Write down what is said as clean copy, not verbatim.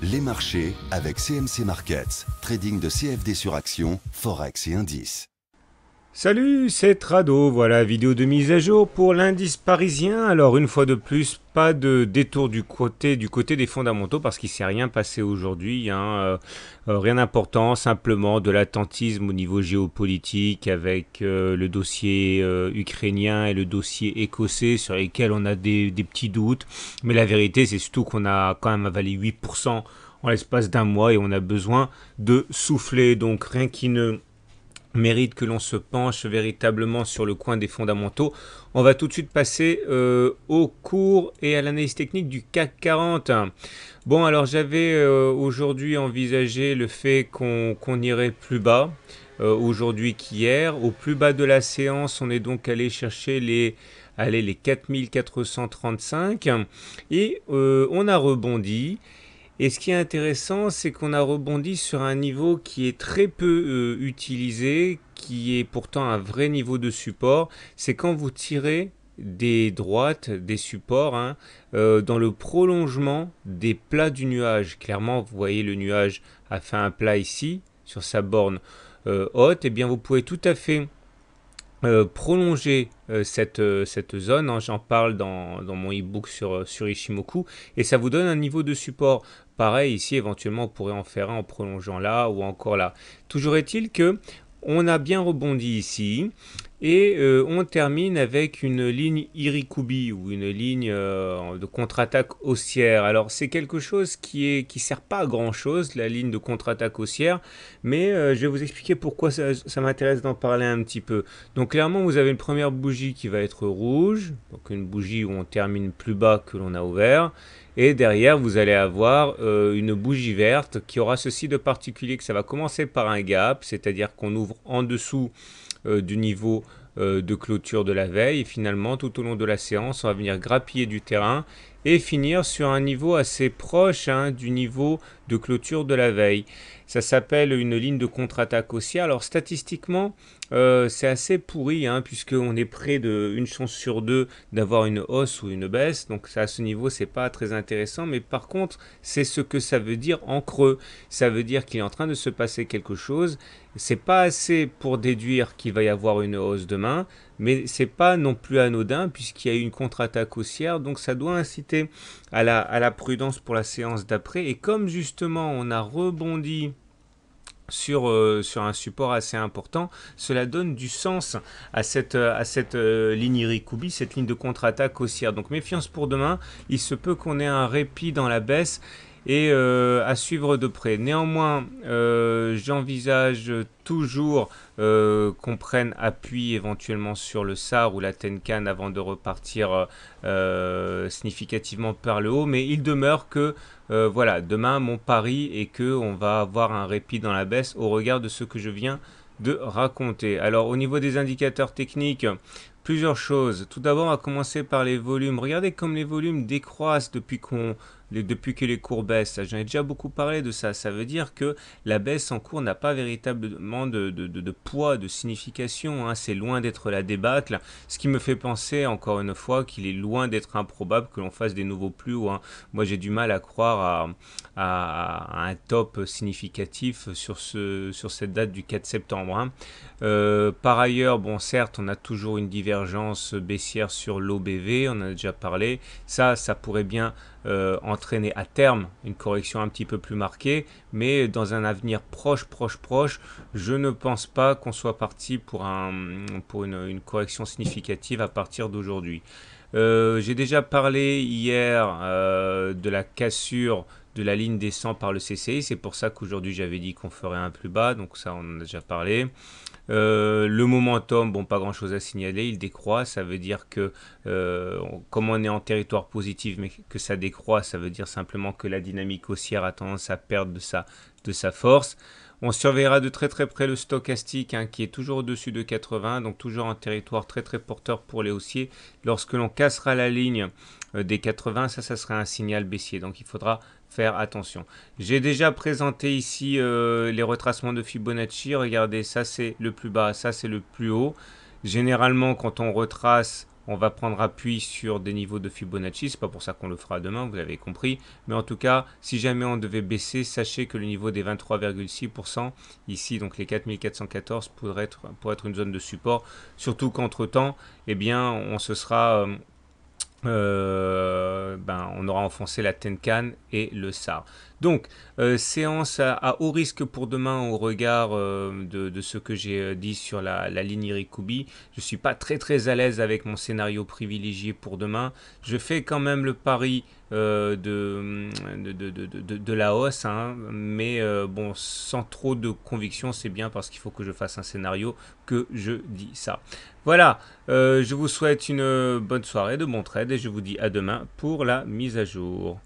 Les marchés avec CMC Markets, trading de CFD sur action, Forex et indices. Salut, c'est Trado, voilà, vidéo de mise à jour pour l'indice parisien. Alors une fois de plus, pas de détour du côté des fondamentaux parce qu'il ne s'est rien passé aujourd'hui, hein, rien d'important, simplement de l'attentisme au niveau géopolitique avec le dossier ukrainien et le dossier écossais sur lesquels on a des petits doutes. Mais la vérité, c'est surtout qu'on a quand même avalé 8% en l'espace d'un mois et on a besoin de souffler, donc rien qui ne mérite que l'on se penche véritablement sur le coin des fondamentaux. On va tout de suite passer au cours et à l'analyse technique du CAC 40. Bon, alors j'avais aujourd'hui envisagé le fait qu'on irait plus bas aujourd'hui qu'hier. Au plus bas de la séance, on est donc allé chercher les 4435 et on a rebondi. Et ce qui est intéressant, c'est qu'on a rebondi sur un niveau qui est très peu utilisé, qui est pourtant un vrai niveau de support. C'est quand vous tirez des droites, des supports, hein, dans le prolongement des plats du nuage. Clairement, vous voyez le nuage a fait un plat ici, sur sa borne haute. Et bien, vous pouvez tout à fait prolonger cette zone, hein, j'en parle dans mon e-book sur Ishimoku, et ça vous donne un niveau de support. Pareil, ici, éventuellement, on pourrait en faire un en prolongeant là ou encore là. Toujours est-il que on a bien rebondi ici et on termine avec une ligne Irikubi ou une ligne de contre-attaque haussière. Alors c'est quelque chose qui sert pas à grand chose, la ligne de contre-attaque haussière, mais je vais vous expliquer pourquoi ça m'intéresse d'en parler un petit peu. Donc clairement vous avez une première bougie qui va être rouge, donc une bougie où on termine plus bas que l'on a ouvert. Et derrière, vous allez avoir une bougie verte qui aura ceci de particulier que ça va commencer par un gap, c'est-à-dire qu'on ouvre en dessous du niveau de clôture de la veille. Et finalement, tout au long de la séance, on va venir grappiller du terrain et finir sur un niveau assez proche, hein, du niveau de clôture de la veille. Ça s'appelle une ligne de contre-attaque haussière. Alors statistiquement, c'est assez pourri, hein, puisqu'on est près d'une chance sur deux d'avoir une hausse ou une baisse. Donc à ce niveau, c'est pas très intéressant. Mais par contre, c'est ce que ça veut dire en creux. Ça veut dire qu'il est en train de se passer quelque chose. C'est pas assez pour déduire qu'il va y avoir une hausse demain, mais c'est pas non plus anodin puisqu'il y a eu une contre-attaque haussière. Donc ça doit inciter à la prudence pour la séance d'après. Et comme justement on a rebondi sur un support assez important, cela donne du sens à cette ligne Irikubi, cette ligne de contre-attaque haussière. Donc méfiance pour demain, il se peut qu'on ait un répit dans la baisse et à suivre de près. Néanmoins, j'envisage toujours qu'on prenne appui éventuellement sur le SAR ou la Tenkan avant de repartir significativement par le haut, mais il demeure que voilà, demain mon pari est qu'on va avoir un répit dans la baisse au regard de ce que je viens de raconter. Alors au niveau des indicateurs techniques, plusieurs choses. Tout d'abord, on va commencer par les volumes. Regardez comme les volumes décroissent depuis que les cours baissent. J'en ai déjà beaucoup parlé de ça. Ça veut dire que la baisse en cours n'a pas véritablement de poids, de signification, hein. C'est loin d'être la débâcle. Ce qui me fait penser, encore une fois, qu'il est loin d'être improbable que l'on fasse des nouveaux plus hauts, hein. Moi, j'ai du mal à croire à un top significatif sur cette date du 4 septembre, hein. Par ailleurs, bon, certes, on a toujours une divergence baissière sur l'OBV, on en a déjà parlé. Ça pourrait bien entraîner à terme une correction un petit peu plus marquée, mais dans un avenir proche, je ne pense pas qu'on soit parti pour une correction significative à partir d'aujourd'hui. J'ai déjà parlé hier de la cassure de la ligne des 100 par le CCI, c'est pour ça qu'aujourd'hui j'avais dit qu'on ferait un plus bas, donc ça on en a déjà parlé. Le momentum, bon, pas grand chose à signaler, il décroît, ça veut dire que comme on est en territoire positif mais que ça décroît, ça veut dire simplement que la dynamique haussière a tendance à perdre de sa force. On surveillera de très très près le stochastique, hein, qui est toujours au-dessus de 80, donc toujours un territoire très très porteur pour les haussiers. Lorsque l'on cassera la ligne des 80, ça sera un signal baissier, donc il faudra faire attention. J'ai déjà présenté ici les retracements de Fibonacci. Regardez, ça c'est le plus bas, ça c'est le plus haut. Généralement, quand on retrace on va prendre appui sur des niveaux de Fibonacci. C'est pas pour ça qu'on le fera demain, vous l'avez compris. Mais en tout cas, si jamais on devait baisser, sachez que le niveau des 23,6% ici, donc les 4414 pourrait être une zone de support. Surtout qu'entre-temps, eh bien, on se sera... on aura enfoncé la Tenkan et le SAR. Donc, séance à haut risque pour demain au regard de ce que j'ai dit sur la ligne Irikubi. Je ne suis pas très à l'aise avec mon scénario privilégié pour demain. Je fais quand même le pari de la hausse, hein, mais bon, sans trop de conviction, c'est bien parce qu'il faut que je fasse un scénario que je dis ça. Voilà, je vous souhaite une bonne soirée, de bons trades et je vous dis à demain pour la mise à jour.